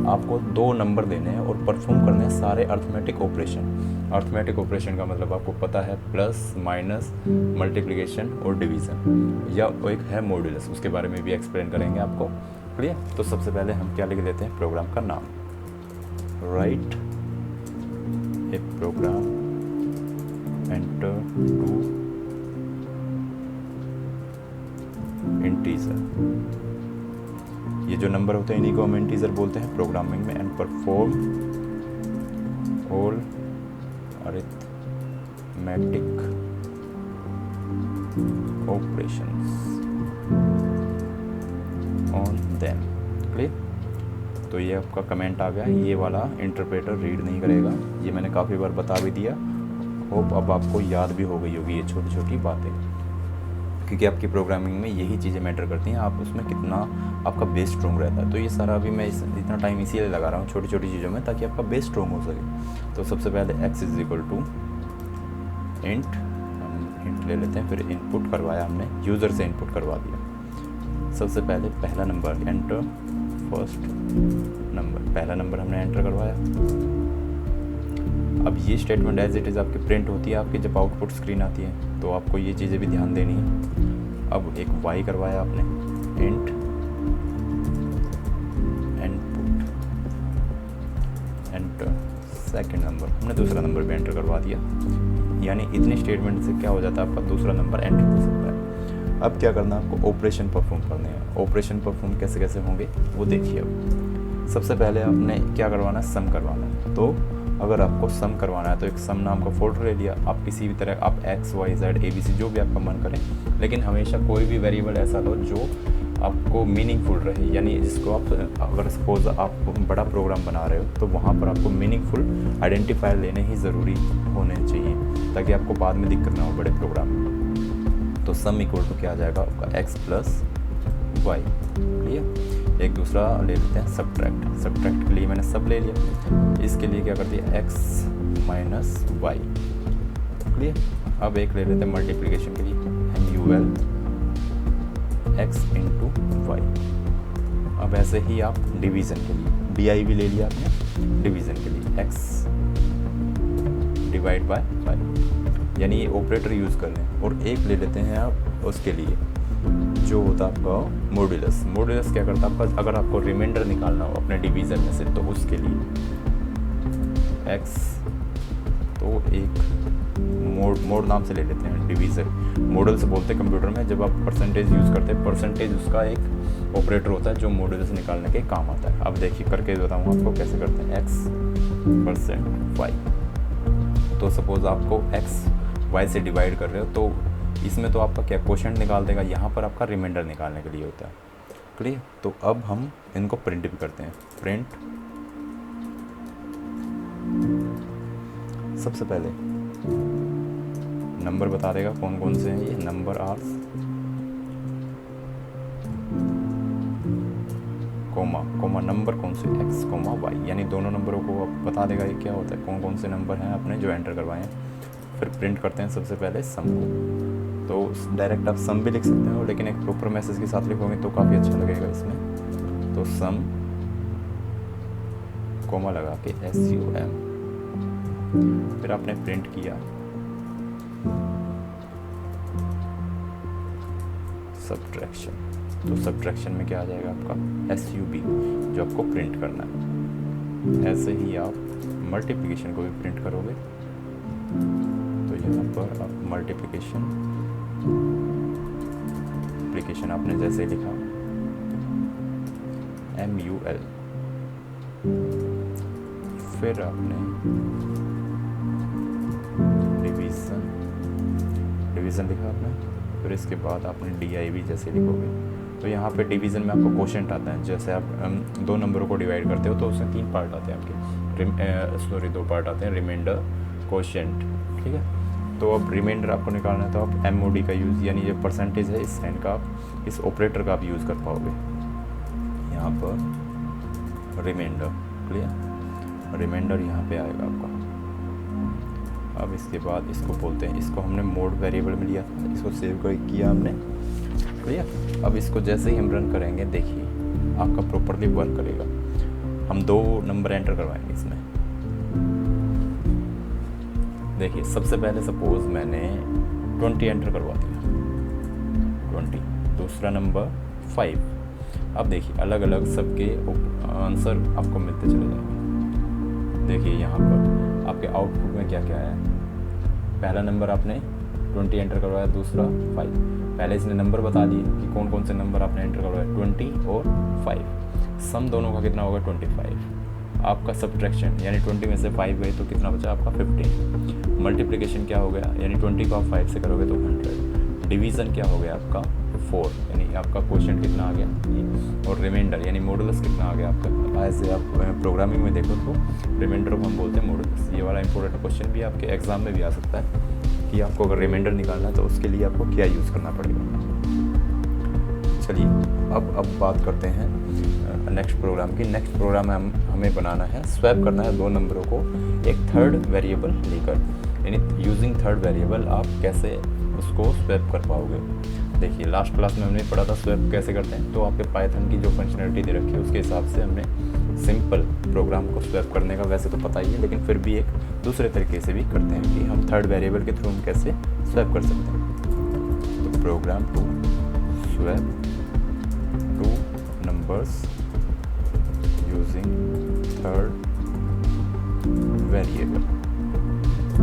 आपको 2 नंबर देने हैं और परफॉर्म करने हैं सारे अर्थमेटिक ऑपरेशन। अर्थमेटिक ऑपरेशन का मतलब आपको पता है, प्लस, माइनस, मल्टीप्लिकेशन और डिवीज़न, या एक है मॉड्यूलस, उसके बारे में भी एक्सप्लेन करेंगे आपको। क्लियर। तो सबसे पहले हम क्या लिख देते हैं, प्रोग्राम का नाम, write a program, enter to integer. ये जो नंबर होते हैं इन्हीं को हम इंटीजर बोलते हैं प्रोग्रामिंग में। And perform all arithmetic operations on them. Clear. तो ये आपका कमेंट आ गया, ये वाला इंटरप्रेटर रीड नहीं करेगा, ये मैंने काफ़ी बार बता भी दिया। होप अब आपको याद भी हो गई होगी ये छोटी छोटी बातें, क्योंकि आपकी प्रोग्रामिंग में यही चीज़ें मैटर करती हैं, आप उसमें कितना आपका बेस स्ट्रॉन्ग रहता है। तो ये सारा अभी मैं इतना टाइम इसीलिए लगा रहा हूँ छोटी छोटी चीज़ों में, ताकि आपका बेस स्ट्रॉन्ग हो सके। तो सबसे पहले x is equal to int, हम इंट ले लेते हैं, फिर इनपुट करवाया हमने, यूज़र से इनपुट करवा दिया। सबसे पहले पहला नंबर, एंटर फर्स्ट नंबर, पहला नंबर हमने एंटर करवाया। अब ये स्टेटमेंट एज इट इज़ आपकी प्रिंट होती है आपकी जब आउटपुट स्क्रीन आती है, तो आपको ये चीज़ें भी ध्यान देनी है। अब एक y करवाया आपने, int input, enter second number, हमने दूसरा नंबर भी एंटर करवा दिया। यानी इतने स्टेटमेंट से क्या हो जाता है, आपका दूसरा नंबर एंटर हो सकता है। अब क्या करना है, आपको ऑपरेशन परफॉर्म करने हैं। ऑपरेशन परफॉर्म कैसे कैसे होंगे वो देखिए। अब सबसे पहले आपने क्या करवाना है, सम करवाना है। तो अगर आपको सम करवाना है तो एक सम नाम का फोल्डर ले लिया, आप किसी भी तरह आप x, y, z, ABC जो भी आपका मन करे, लेकिन हमेशा कोई भी वेरिएबल ऐसा लो जो आपको मीनिंगफुल रहे, यानी जिसको आप, अगर सपोज आप बड़ा प्रोग्राम बना रहे हो तो वहाँ पर आपको मीनिंगफुल आइडेंटिफायर लेने ही ज़रूरी होने चाहिए, ताकि आपको बाद में दिक्कत ना हो बड़े प्रोग्राम में। तो सम इक्वल टू क्या आ जाएगा आपका x प्लस वाई। क्लियर। एक दूसरा ले लेते हैं सब्ट्रैक्ट। सब्ट्रैक्ट के लिए मैंने सब ले लिया, इसके लिए क्या कर दिया x माइनस वाई। क्लियर। अब एक ले लेते हैं मल्टीप्लिकेशन के लिए, MUL x इंटू वाई। अब ऐसे ही आप डिवीज़न के लिए DI भी ले लिया आपने, डिवीज़न के लिए x डिवाइड बाय वाई, यानी ये ऑपरेटर यूज़ कर लें। और एक ले लेते हैं आप उसके लिए जो होता है आपका मॉड्यूलस। मॉड्यूलस क्या करता है आपका, अगर आपको रिमाइंडर निकालना हो अपने डिवीज़न में से, तो उसके लिए x, तो एक मोड नाम से ले लेते हैं डिवीज़न। मॉडल से बोलते हैं कंप्यूटर में, जब आप परसेंटेज यूज़ करते हैं, परसेंटेज उसका एक ऑपरेटर होता है जो मॉड्यूलस निकालने के काम आता है। अब देखिए करके बताऊँ आपको कैसे करते हैं, x%y। तो सपोज़ आपको x y से डिवाइड कर रहे हो, तो इसमें तो आपका क्या क्वोशंट निकाल देगा, यहाँ पर आपका रिमाइंडर निकालने के लिए होता है। क्लियर। तो अब हम इनको प्रिंट भी करते हैं। प्रिंट सबसे पहले नंबर बता देगा कौन कौन से हैं ये नंबर आर, कोमा नंबर कौन से x, y, यानी दोनों नंबरों को बता देगा ये क्या होता है, कौन कौन से नंबर हैं अपने जो एंटर करवाए हैं। फिर प्रिंट करते हैं सबसे पहले सम को। तो डायरेक्ट आप सम भी लिख सकते हो, लेकिन एक प्रॉपर मैसेज के साथ लिखोगे तो काफ़ी अच्छा लगेगा इसमें। तो सम कोमा लगा के SUM, फिर आपने प्रिंट किया सब्ट्रैक्शन। तो सब्ट्रैक्शन में क्या आ जाएगा आपका SUB, जो आपको प्रिंट करना है। ऐसे ही आप मल्टीप्लिकेशन को भी प्रिंट करोगे। तो यहाँ पर आप मल्टीप्लिकेशन आपने जैसे लिखा MUL, फिर आपने डिवीज़न लिखा आपने, फिर इसके बाद आपने DIV जैसे लिखोगे। तो यहाँ पे डिवीज़न में आपको क्वोशंट आता है। जैसे आप दो नंबरों को डिवाइड करते हो तो उसमें 3 पार्ट आते हैं आपके, 2 पार्ट आते हैं, रिमाइंडर, क्वोशंट, ठीक है। तो अब रिमाइंडर आपको निकालना है तो आप MOD का यूज़, यानी जो परसेंटेज है इस साइन का आप इस ऑपरेटर का आप यूज़ कर पाओगे यहाँ पर। रिमाइंडर, क्लियर, रिमाइंडर यहाँ पे आएगा आपका। अब इसके बाद इसको बोलते हैं, इसको हमने मोड वेरिएबल में लिया था, इसको सेव किया हमने, क्लियर। अब इसको जैसे ही हम रन करेंगे देखिए आपका प्रॉपरली वर्क करेगा। हम 2 नंबर एंटर करवाएंगे इसमें। देखिए सबसे पहले सपोज मैंने 20 एंटर करवा दिया, 20, दूसरा नंबर 5। अब देखिए अलग अलग सबके आंसर आपको मिलते चले जाएंगे। देखिए यहाँ पर आपके आउटपुट में क्या क्या है। पहला नंबर आपने 20 एंटर करवाया, दूसरा 5। पहले इसने नंबर बता दिए कि कौन कौन से नंबर आपने एंटर करवाया, 20 और 5। सम दोनों का कितना होगा, 25। आपका सब्ट्रैक्शन यानी 20 में से 5 गए तो कितना बचा आपका 15। मल्टीप्लिकेशन क्या हो गया, यानी 20 को आप 5 से करोगे तो 100। डिवीज़न क्या हो गया आपका 4, यानी आपका क्वोशंट कितना आ गया। और रिमाइंडर यानी मॉडुलस कितना आ गया आपका। ऐसे आप प्रोग्रामिंग में देखो तो रिमाइंडर को हम बोलते हैं मॉडुलस। ये वाला इंपॉर्टेंट क्वेश्चन भी आपके एग्जाम में भी आ सकता है कि आपको अगर रिमाइंडर निकालना है तो उसके लिए आपको क्या यूज़ करना पड़ेगा। चलिए अब बात करते हैं नेक्स्ट प्रोग्राम की। नेक्स्ट प्रोग्राम में हमें बनाना है, स्वैप करना है 2 नंबरों को एक थर्ड वेरिएबल लेकर, यानी यूजिंग थर्ड वेरिएबल आप कैसे उसको स्वैप कर पाओगे। देखिए लास्ट क्लास में हमने पढ़ा था स्वैप कैसे करते हैं। तो आपके पाइथन की जो फंक्शनलिटी दे रखी है उसके हिसाब से हमने सिंपल प्रोग्राम को स्वैप करने का वैसे तो पता ही है, लेकिन फिर भी एक दूसरे तरीके से भी करते हैं कि हम थर्ड वेरिएबल के थ्रू हम कैसे स्वैप कर सकते हैं। तो program to swap 2 numbers using third variable.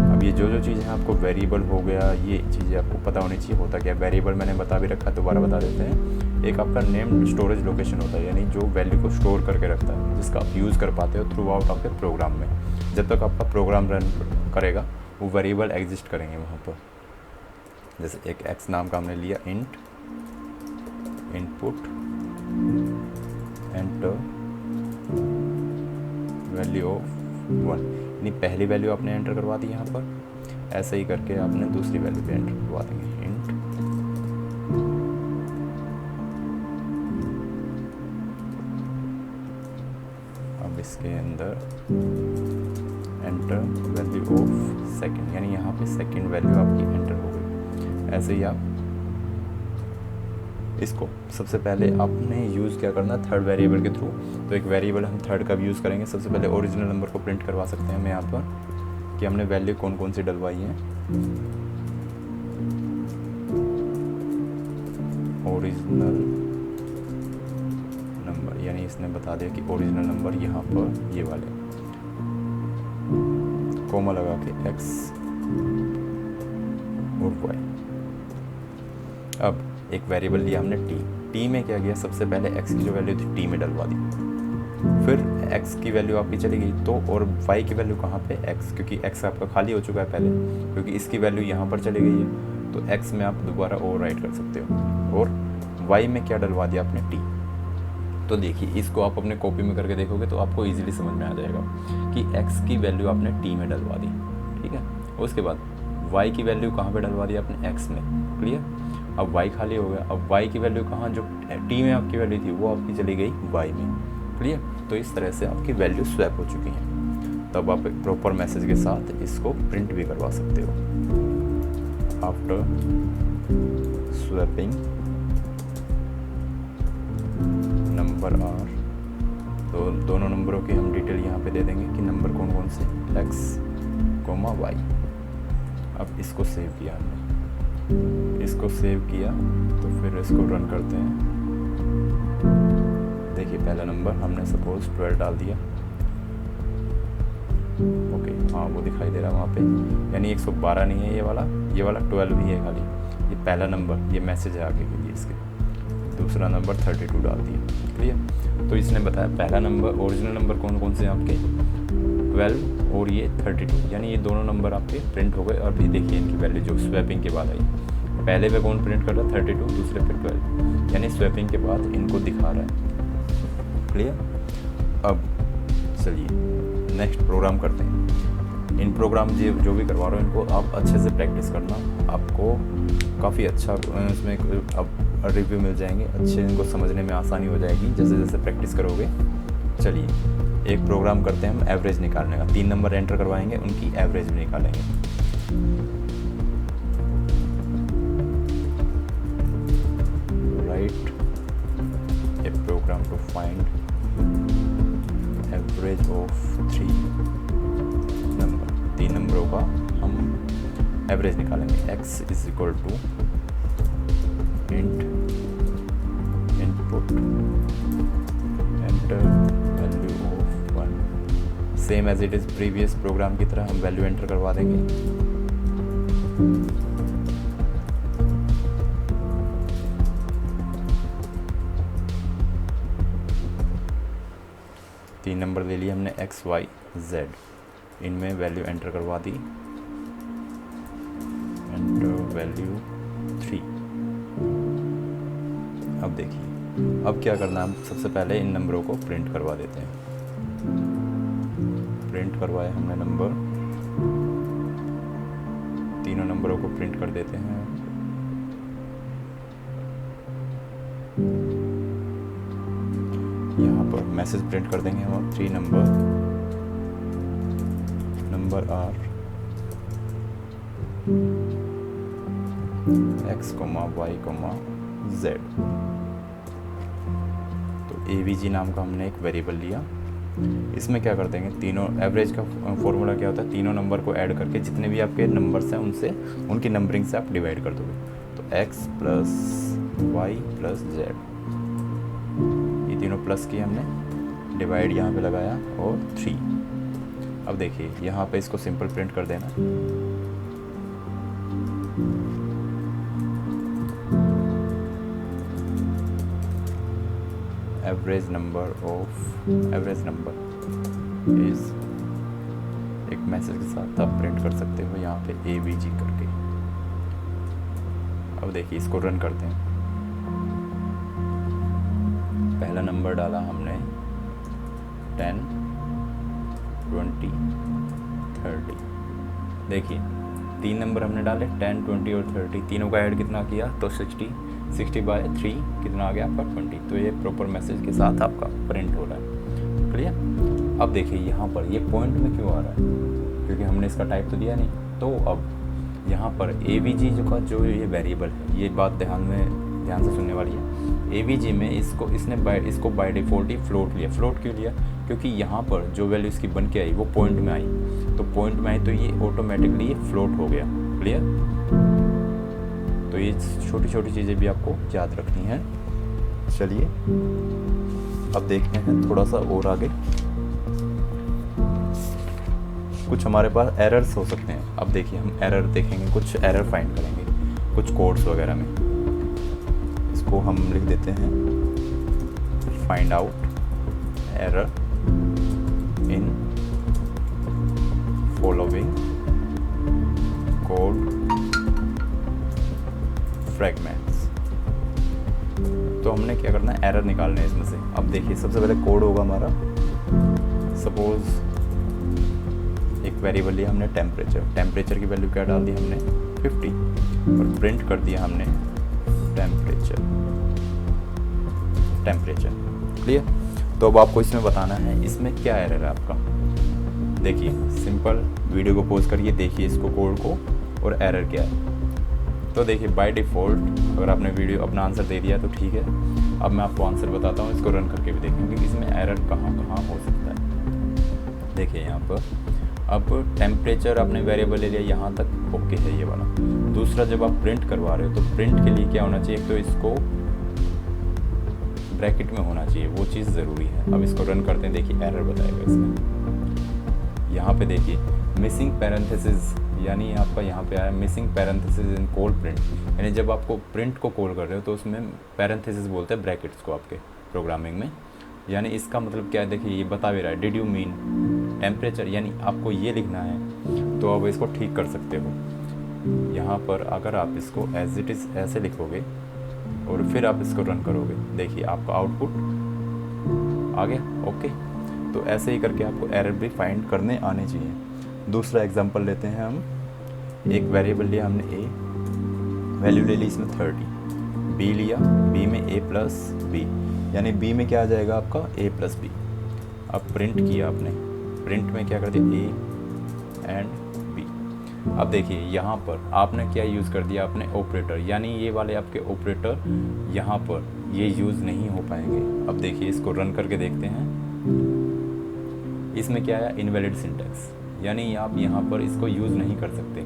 अब ये जो चीज़ें आपको वेरिएबल हो गया, ये चीज़ें आपको पता होनी चाहिए। होता क्या वेरिएबल मैंने बता भी रखा, दोबारा बता देते हैं। एक आपका नेम स्टोरेज लोकेशन होता है, यानी जो वैल्यू को स्टोर करके रखता है, जिसका आप यूज़ कर पाते हो थ्रू आउट आपके प्रोग्राम में। जब तक आपका प्रोग्राम रन करेगा वो वेरिएबल एग्जिस्ट करेंगे वहाँ पर। जैसे एक एक्स नाम का हमने लिया, int input enter value of 1, यानी पहली वैल्यू आपने एंटर करवा दी यहाँ पर। ऐसे ही करके आपने दूसरी वैल्यू पे एंटर करवा देंगे, इंट अब इसके अंदर एंटर वैल्यू ऑफ सेकंड, यानी यहाँ पे सेकंड वैल्यू आपकी एंटर हो गई। ऐसे ही आप इसको सबसे पहले आपने यूज़ क्या करना है थर्ड वेरिएबल के थ्रू। तो एक वेरिएबल हम थर्ड का भी यूज़ करेंगे। सबसे पहले ओरिजिनल नंबर को प्रिंट करवा सकते हैं हम यहाँ पर कि हमने वैल्यू कौन कौन सी डलवाई है। ओरिजिनल नंबर, यानी इसने बता दिया कि ओरिजिनल नंबर यहाँ पर ये वाले, कोमा लगा के एक्स और वाई। अब एक वेरिएबल लिया हमने टी में क्या किया, सबसे पहले x की जो वैल्यू थी टी में डलवा दी। फिर x की वैल्यू आपकी चली गई तो, और y की वैल्यू कहाँ पे x, क्योंकि x आपका खाली हो चुका है पहले, क्योंकि इसकी वैल्यू यहाँ पर चली गई है। तो x में आप दोबारा ओवरराइट कर सकते हो। और y में क्या डलवा दिया आपने टी। तो देखिए इसको आप अपने कॉपी में करके देखोगे तो आपको ईजिली समझ में आ जाएगा कि x की वैल्यू आपने टी में डलवा दी, ठीक है। उसके बाद y की वैल्यू कहाँ पे डलवा दी आपने x में, क्लियर। अब y खाली हो गया। अब y की वैल्यू कहाँ, जो t में आपकी वैल्यू थी वो आपकी चली गई y में, क्लियर। तो इस तरह से आपकी वैल्यू स्वैप हो चुकी हैं। तब आप एक प्रॉपर मैसेज के साथ इसको प्रिंट भी करवा सकते हो। आफ्टर स्वैपिंग नंबर आर, तो दोनों नंबरों की हम डिटेल यहाँ पे दे देंगे कि नंबर कौन कौन से, x, y। अब इसको सेव किया हमने, इसको सेव किया तो फिर इसको रन करते हैं। देखिए पहला नंबर हमने सपोज 12 डाल दिया। ओके, हाँ वो दिखाई दे रहा है वहाँ पे, यानी 112 नहीं है ये वाला 12 ही है खाली। ये पहला नंबर, ये मैसेज है आगे के लिए इसके। दूसरा नंबर 32 डाल दिया। क्लियर? तो इसने बताया पहला नंबर, ओरिजिनल नंबर कौन कौन से हैं आपके, 12 और ये 32, यानी ये दोनों नंबर आपके प्रिंट हो गए। और भी देखिए इनकी वैल्यू जो स्वैपिंग के बाद आई, पहले पे कौन प्रिंट कर रहा है 32, दूसरे पे 12, यानी स्वैपिंग के बाद इनको दिखा रहा है। क्लियर? अब चलिए नेक्स्ट प्रोग्राम करते हैं। इन प्रोग्राम जो भी करवा रहा हूँ इनको आप अच्छे से प्रैक्टिस करना, आपको काफ़ी अच्छा इसमें अब रिव्यू मिल जाएंगे, अच्छे इनको समझने में आसानी हो जाएगी जैसे जैसे प्रैक्टिस करोगे। चलिए एक प्रोग्राम करते हैं हम एवरेज निकालने का। 3 नंबर एंटर करवाएंगे, उनकी एवरेज भी निकालेंगे। Write a program to find average of 3 number. 3 नंबरों का हम एवरेज निकालेंगे। x is equal to int input enter value of 1। Same as it is previous program की तरह हम वैल्यू एंटर करवा देंगे। तीन नंबर ले लिए हमने x, y, z, इनमें वैल्यू एंटर करवा दी। Enter value 3। अब देखिए अब क्या करना है, हम सबसे पहले इन नंबरों को प्रिंट करवा देते हैं। प्रिंट करवाए हमने नंबर, तीनों नंबरों को प्रिंट कर देते हैं। यहाँ पर मैसेज प्रिंट कर देंगे हम 3 number are x, y, z। तो AVG नाम का हमने एक वेरिएबल लिया। इसमें क्या कर देंगे, तीनों एवरेज का फॉर्मूला क्या होता है, तीनों नंबर को ऐड करके जितने भी आपके नंबर्स हैं उनसे उनकी नंबरिंग से आप डिवाइड कर दोगे। तो x plus Y plus Z, ये तीनों प्लस किए हमने, डिवाइड यहाँ पे लगाया और 3। अब देखिए यहाँ पे इसको सिंपल प्रिंट कर देना। एवरेज नंबर इज, एक मैसेज के साथ आप प्रिंट कर सकते हो यहाँ पे AVG करके। अब देखिए इसको रन करते हैं। पहला नंबर डाला हमने 10, 20, 30। देखिए 3 नंबर हमने डाले 10, 20 और 30, तीनों का ऐड कितना किया तो 60 बाय 3 कितना आ गया आपका 20। तो ये प्रॉपर मैसेज के साथ आपका प्रिंट हो रहा है। क्लियर? अब देखिए यहाँ पर ये पॉइंट में क्यों आ रहा है, क्योंकि हमने इसका टाइप तो दिया नहीं। तो अब यहाँ पर AVG जो ये वेरिएबल है, ये बात ध्यान से सुनने वाली है। AVG में इसको बाय डिफ़ॉल्ट ही फ्लोट लिया। फ्लोट क्यों लिया, क्योंकि यहाँ पर जो वैल्यू इसकी बन के आई वो पॉइंट में आई, तो पॉइंट में आई तो ये ऑटोमेटिकली ये फ्लोट हो गया। क्लियर? तो ये छोटी छोटी चीज़ें भी आपको याद रखनी है। चलिए अब देखते हैं थोड़ा सा और आगे। कुछ हमारे पास एरर्स हो सकते हैं। अब देखिए हम एरर देखेंगे, कुछ एरर फाइंड करेंगे कुछ कोड्स वगैरह में। इसको हम लिख देते हैं find out error in following code fragments. तो हमने क्या करना है, एरर निकालने है इसमें से। अब देखिए सबसे पहले कोड होगा हमारा, सपोज एक वेरिएबल लिया हमने टेम्परेचर की वैल्यू क्या डाल दी हमने 50 और प्रिंट कर दिया हमने टेम्परेचर। क्लियर? तो अब आपको इसमें बताना है इसमें क्या एरर है आपका। देखिए सिंपल, वीडियो को पॉज करिए, देखिए इसको कोड को और एरर क्या है। तो देखिए बाय डिफ़ॉल्ट अगर आपने वीडियो अपना आंसर दे दिया तो ठीक है। अब मैं आपको आंसर बताता हूँ, इसको रन करके भी देखेंगे कि इसमें एरर कहाँ हो सकता है। देखिए यहाँ पर अब टेम्परेचर आपने वेरिएबल ले लिया, यहाँ तक ओके है ये वाला। दूसरा, जब आप प्रिंट करवा रहे हो तो प्रिंट के लिए क्या होना चाहिए, तो इसको ब्रैकेट में होना चाहिए, वो चीज़ ज़रूरी है। अब इसको रन करते हैं, देखिए एरर बताएगा इसमें। यहाँ पे देखिए मिसिंग पैरेंथेसिस, यानी आपका यहाँ पे आया मिसिंग पैरेंथेसिस इन कॉल प्रिंट, यानी जब आपको प्रिंट को कॉल कर रहे हो तो उसमें पैरेंथेसिस बोलते हैं ब्रैकेट्स को आपके प्रोग्रामिंग में। यानी इसका मतलब क्या है, देखिए ये बता भी रहा है डिड यू मीन टेम्परेचर, यानी आपको ये लिखना है। तो अब इसको ठीक कर सकते हो यहाँ पर, अगर आप इसको एज इट इज़ ऐसे लिखोगे और फिर आप इसको रन करोगे, देखिए आपका आउटपुट आ गया ओके। तो ऐसे ही करके आपको एरर भी फाइंड करने आने चाहिए। दूसरा एग्जांपल लेते हैं हम, एक वेरिएबल लिया हमने ए, वैल्यू ले ली इसमें 30, बी लिया, बी में ए प्लस बी, यानी बी में क्या आ जाएगा आपका ए प्लस बी। अब प्रिंट किया आपने, प्रिंट में क्या कर दिया ए एंड बी। अब देखिए यहाँ पर आपने क्या यूज़ कर दिया, आपने ऑपरेटर, यानी ये वाले आपके ऑपरेटर यहाँ पर ये यूज़ नहीं हो पाएंगे। अब देखिए इसको रन करके देखते हैं, इसमें क्या आया इनवैलिड सिंटैक्स, यानी आप यहाँ पर इसको यूज़ नहीं कर सकते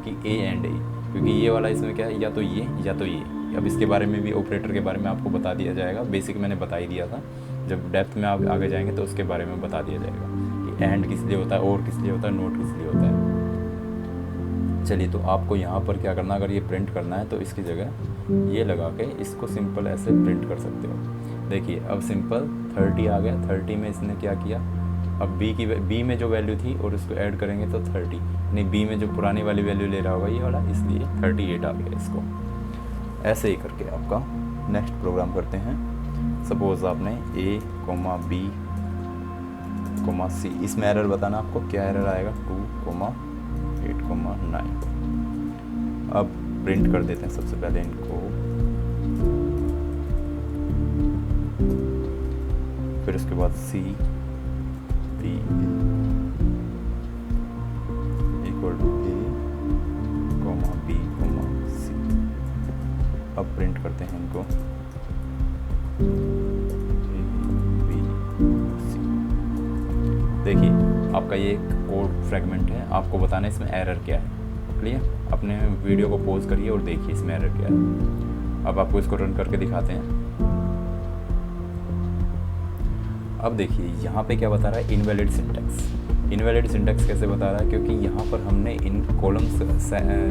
कि ए एंड ए, क्योंकि ये वाला इसमें क्या है या तो ये या तो ये। अब इसके बारे में भी, ऑपरेटर के बारे में आपको बता दिया जाएगा, बेसिक मैंने बता ही दिया था। जब डेप्थ में आप आगे जाएंगे तो उसके बारे में बता दिया जाएगा कि एंड किस लिए होता है, और किस लिए होता है, नोट किस लिए होता है। चलिए, तो आपको यहाँ पर क्या करना, अगर ये प्रिंट करना है तो इसकी जगह ये लगा के इसको सिंपल ऐसे प्रिंट कर सकते हो। देखिए अब सिंपल 30 आ गया, 30 में इसने क्या किया, अब बी में जो वैल्यू थी और इसको ऐड करेंगे तो 30, यानी बी में जो पुरानी वाली वैल्यू ले रहा होगा ये वाला, इसलिए 38 आ गया इसको। ऐसे ही करके आपका नेक्स्ट प्रोग्राम करते हैं। सपोज आपने ए, बी, सी, इसमें एरर बताना आपको, क्या एरर आएगा 2,8,9। अब प्रिंट कर देते हैं सबसे पहले इनको, फिर उसके बाद C B equal to A, B, C. अब प्रिंट करते हैं इनको ए, बी, सी। देखिए आपका ये एक कोड फ्रेगमेंट है, आपको बताना है इसमें एरर क्या है। क्लियर? अपने वीडियो को पॉज करिए और देखिए इसमें एरर क्या है। अब आपको इसको रन करके दिखाते हैं। अब देखिए यहाँ पे क्या बता रहा है, इनवैलिड सिंटैक्स। इनवैलिड सिंटैक्स कैसे बता रहा है, क्योंकि यहाँ पर हमने इन कॉलम्स,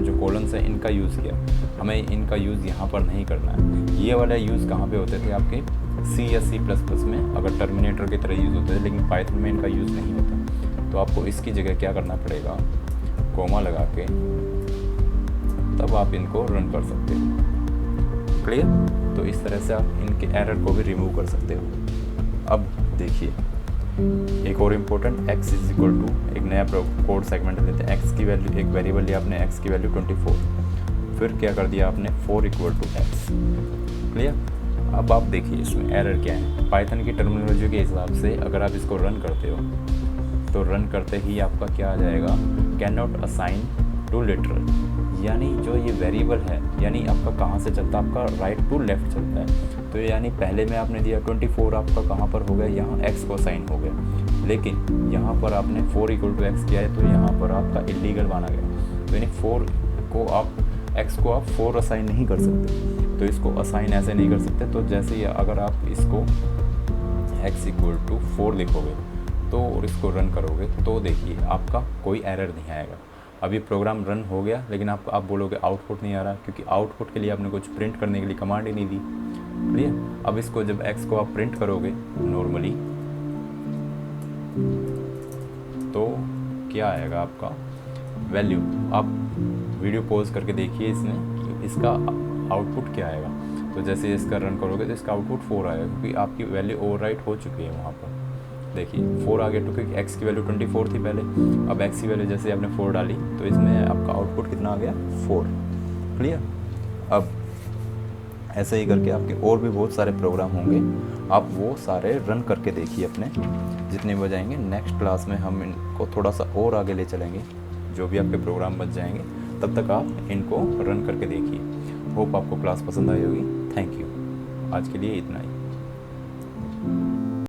जो कॉलम्स है इनका यूज़ किया, हमें इनका यूज़ यहाँ पर नहीं करना है। ये वाला यूज़ कहाँ पे होते थे आपके सी या C++ में, अगर टर्मिनेटर की तरह यूज़ होते थे, लेकिन पाइथन में इनका यूज़ नहीं होता। तो आपको इसकी जगह क्या करना पड़ेगा, कोमा लगा के तब आप इनको रन कर सकते हो। क्लियर? तो इस तरह से आप इनके एरर को भी रिमूव कर सकते हो। अब देखिए एक और important, x is equal to, एक नया कोड सेगमेंट लेते हैं। x की वैल्यू, एक वेरिएबल लिया आपने, x की वैल्यू 24, फिर क्या कर दिया आपने 4 इक्वल टू x। क्लियर? अब आप देखिए इसमें एरर क्या है। पाइथन की टर्मिनोलॉजी के हिसाब से अगर आप इसको रन करते हो तो रन करते ही आपका क्या आ जाएगा, can not assign to literal, यानी जो ये वेरिएबल है, यानी आपका कहाँ से चलता है, आपका राइट टू लेफ्ट चलता है। तो यानी पहले में आपने दिया 24, आपका कहाँ पर हो गया, यहाँ x को असाइन हो गया, लेकिन यहाँ पर आपने 4 इक्वल टू x किया है तो यहाँ पर आपका इलीगल माना गया। तो यानी 4 को आप, x को आप 4 असाइन नहीं कर सकते, तो इसको असाइन ऐसे नहीं कर सकते। तो जैसे ही अगर आप इसको x इक्वल टू 4 लिखोगे तो और इसको रन करोगे तो देखिए आपका कोई एरर नहीं आएगा। अब ये प्रोग्राम रन हो गया, लेकिन आप बोलोगे आउटपुट नहीं आ रहा, क्योंकि आउटपुट के लिए आपने कुछ प्रिंट करने के लिए कमांड ही नहीं दी। क्लियर? अब इसको जब x को आप प्रिंट करोगे नॉर्मली तो क्या आएगा आपका वैल्यू। आप वीडियो पॉज करके देखिए इसमें कि इसका आउटपुट क्या आएगा। तो जैसे इसका रन करोगे तो इसका आउटपुट 4 आएगा, क्योंकि आपकी वैल्यू ओवरराइट हो चुकी है वहाँ पर। देखिए 4 आ गया, क्योंकि x की वैल्यू 24 थी पहले। अब x की वैल्यू जैसे आपने 4 डाली तो इसमें आपका आउटपुट कितना आ गया, 4। क्लियर? अब ऐसे ही करके आपके और भी बहुत सारे प्रोग्राम होंगे, आप वो सारे रन करके देखिए अपने जितने बजाएंगे। नेक्स्ट क्लास में हम इनको थोड़ा सा और आगे ले चलेंगे, जो भी आपके प्रोग्राम बच जाएंगे तब तक आप इनको रन करके देखिए। होप आपको क्लास पसंद आई होगी। Thank you. आज के लिए इतना ही।